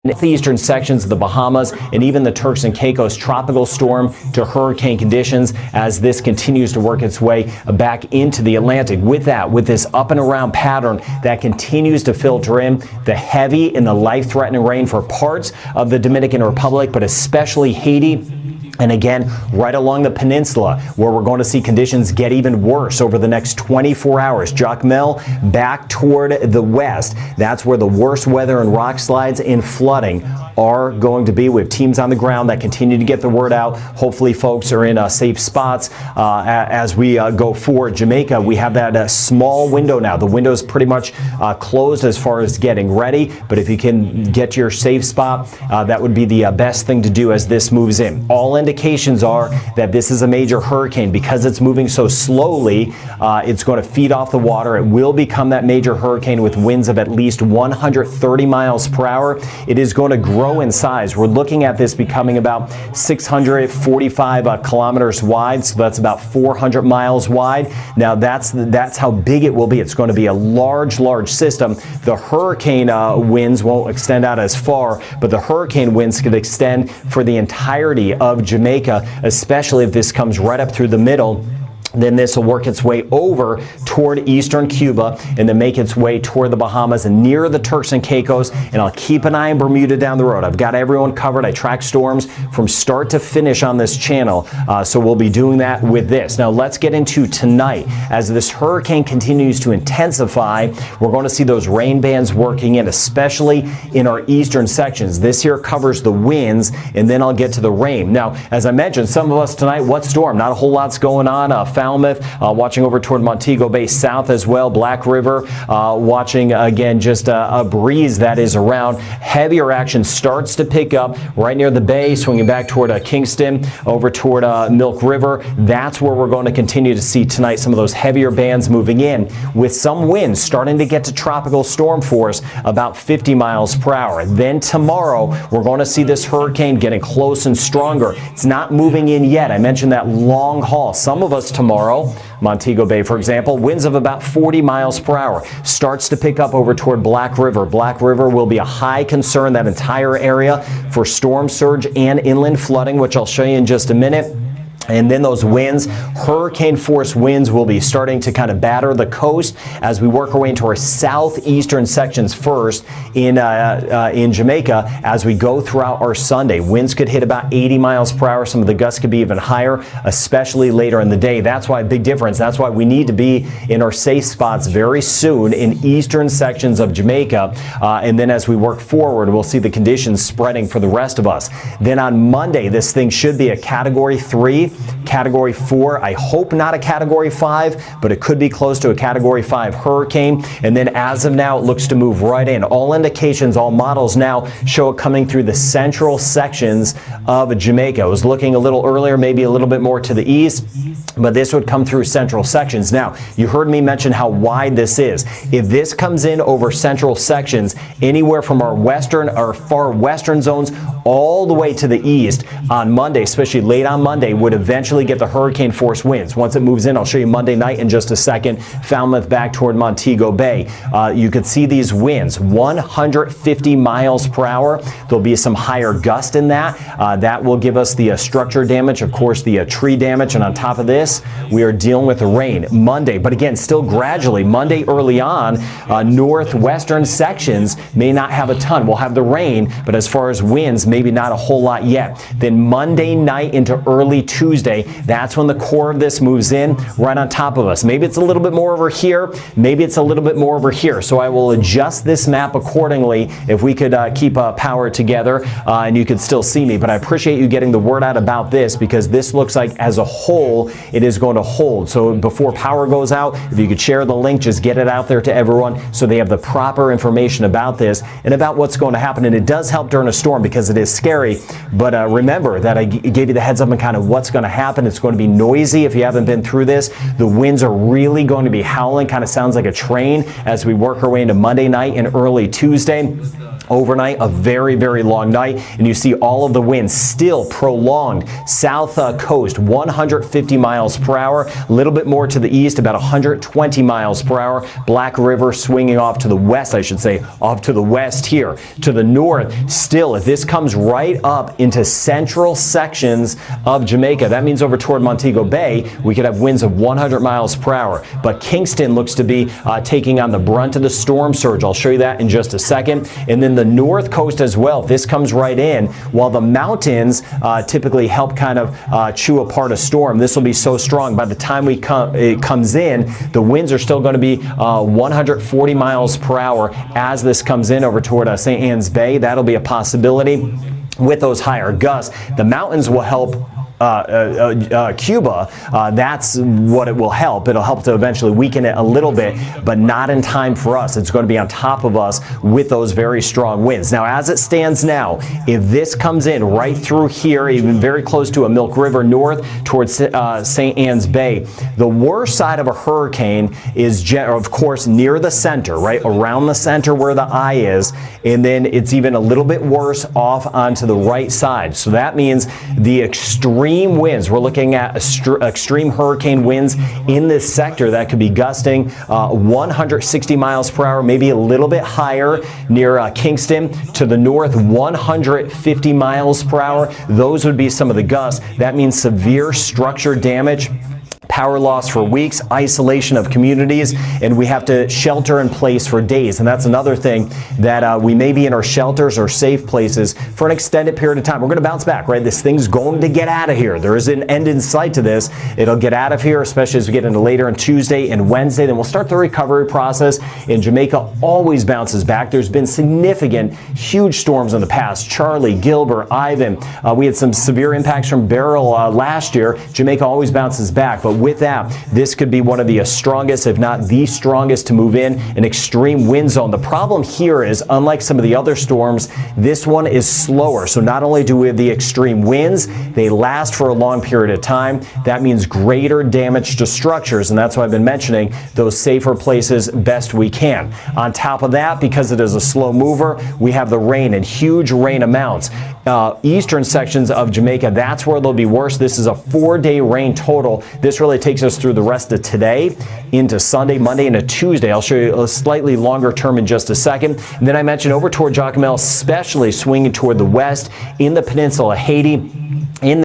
Northeastern sections of the Bahamas and even the Turks and Caicos tropical storm to hurricane conditions as this continues to work its way back into the Atlantic. With this up and around pattern that continues to filter in the heavy and the life-threatening rain for parts of the Dominican Republic, but especially Haiti. And again, right along the peninsula, where we're going to see conditions get even worse over the next 24 hours. Jacmel back toward the west. That's where the worst weather and rock slides and flooding are going to be, with teams on the ground that continue to get the word out. Hopefully folks are in safe spots as we go forward. Jamaica, we have that small window now. The window is pretty much closed as far as getting ready, but if you can get to your safe spot, that would be the best thing to do as this moves in. All indications are that this is a major hurricane. Because it's moving so slowly, it's going to feed off the water. It will become that major hurricane with winds of at least 130 miles per hour. It is going to grow in size. We're looking at this becoming about 645 kilometers wide, so that's about 400 miles wide. Now that's how big it will be. It's going to be a large system. The hurricane winds won't extend out as far, but the hurricane winds could extend for the entirety of Jamaica, especially if this comes right up through the middle. Then this will work its way over toward eastern Cuba and then make its way toward the Bahamas and near the Turks and Caicos. And I'll keep an eye on Bermuda down the road. I've got everyone covered. I track storms from start to finish on this channel. So we'll be doing that with this. Now let's get into tonight. As this hurricane continues to intensify, we're going to see those rain bands working in, especially in our eastern sections. This here covers the winds, and then I'll get to the rain. Now, as I mentioned, some of us tonight, what storm? Not a whole lot's going on. Falmouth, watching over toward Montego Bay south as well. Black River, watching again just a breeze that is around. Heavier action starts to pick up right near the bay, swinging back toward Kingston, over toward Milk River. That's where we're going to continue to see tonight some of those heavier bands moving in, with some winds starting to get to tropical storm force about 50 miles per hour. Then tomorrow, we're going to see this hurricane getting close and stronger. It's not moving in yet. I mentioned that long haul. Some of us tomorrow, Montego Bay, for example, winds of about 40 miles per hour, starts to pick up over toward Black River. Black River will be a high concern, that entire area, for storm surge and inland flooding, which I'll show you in just a minute. And then those winds, hurricane force winds, will be starting to kind of batter the coast as we work our way into our southeastern sections first in Jamaica as we go throughout our Sunday. Winds could hit about 80 miles per hour. Some of the gusts could be even higher, especially later in the day. That's why a big difference. That's why we need to be in our safe spots very soon in eastern sections of Jamaica. And then as we work forward, we'll see the conditions spreading for the rest of us. Then on Monday, this thing should be a Category 3. Category 4, I hope not a Category 5, but it could be close to a Category 5 hurricane. And then as of now, it looks to move right in. All indications, all models now show it coming through the central sections of Jamaica. I was looking a little earlier, maybe a little bit more to the east, but this would come through central sections. Now, you heard me mention how wide this is. If this comes in over central sections, anywhere from our western or far western zones all the way to the east on Monday, especially late on Monday, would eventually get the hurricane force winds. Once it moves in, I'll show you Monday night in just a second. Falmouth back toward Montego Bay. You could see these winds, 150 miles per hour. There'll be some higher gust in that. That will give us the structure damage, of course, the tree damage. And on top of this, we are dealing with the rain Monday. But again, still gradually, Monday early on, northwestern sections may not have a ton. We'll have the rain, but as far as winds, maybe not a whole lot yet. Then Monday night into early Tuesday, that's when the core of this moves in right on top of us. Maybe it's a little bit more over here, maybe it's a little bit more over here. So I will adjust this map accordingly if we could keep power together and you could still see me. But I appreciate you getting the word out about this, because this looks like as a whole it is going to hold. So before power goes out, if you could share the link, just get it out there to everyone so they have the proper information about this and about what's going to happen. And it does help during a storm because it is scary, but remember that I gave you the heads up on kind of what's going to happen. It's going to be noisy if you haven't been through this. The winds are really going to be howling, kind of sounds like a train as we work our way into Monday night and early Tuesday. Overnight, a very, very long night, and you see all of the winds still prolonged. South coast, 150 miles per hour. A little bit more to the east, about 120 miles per hour. Black River swinging off to the west, I should say, off to the west here. To the north, still, if this comes right up into central sections of Jamaica, that means over toward Montego Bay, we could have winds of 100 miles per hour. But Kingston looks to be taking on the brunt of the storm surge. I'll show you that in just a second. And then the north coast as well. This comes right in, while the mountains typically help kind of chew apart a storm. This will be so strong. By the time it comes in, the winds are still going to be 140 miles per hour as this comes in over toward St. Anne's Bay. That'll be a possibility. With those higher gusts, the mountains will help Cuba. That's what it will help. It'll help to eventually weaken it a little bit, but not in time for us. It's going to be on top of us with those very strong winds. Now, as it stands now, if this comes in right through here, even very close to a Milk River north towards St. Anne's Bay, the worst side of a hurricane is, of course, near the center, right around the center where the eye is, and then it's even a little bit worse off onto the right side. So that means the extreme winds. We're looking at extreme hurricane winds in this sector that could be gusting 160 miles per hour, maybe a little bit higher near Kingston. To the north, 150 miles per hour. Those would be some of the gusts. That means severe structure damage, power loss for weeks, isolation of communities, and we have to shelter in place for days. And that's another thing, that we may be in our shelters or safe places for an extended period of time. We're going to bounce back, right? This thing's going to get out of here. There is an end in sight to this. It'll get out of here, especially as we get into later on Tuesday and Wednesday. Then we'll start the recovery process. And Jamaica always bounces back. There's been significant, huge storms in the past. Charlie, Gilbert, Ivan. We had some severe impacts from Beryl last year. Jamaica always bounces back. But with that, this could be one of the strongest, if not the strongest, to move in an extreme wind zone. The problem here is, unlike some of the other storms, this one is slower. So not only do we have the extreme winds, they last for a long period of time. That means greater damage to structures, and that's why I've been mentioning those safer places best we can. On top of that, because it is a slow mover, we have the rain and huge rain amounts. Eastern sections of Jamaica, that's where they'll be worse. This is a 4-day rain total. This really takes us through the rest of today into Sunday, Monday, and a Tuesday. I'll show you a slightly longer term in just a second. And then I mentioned over toward Jacmel, especially swinging toward the west in the peninsula, Haiti, in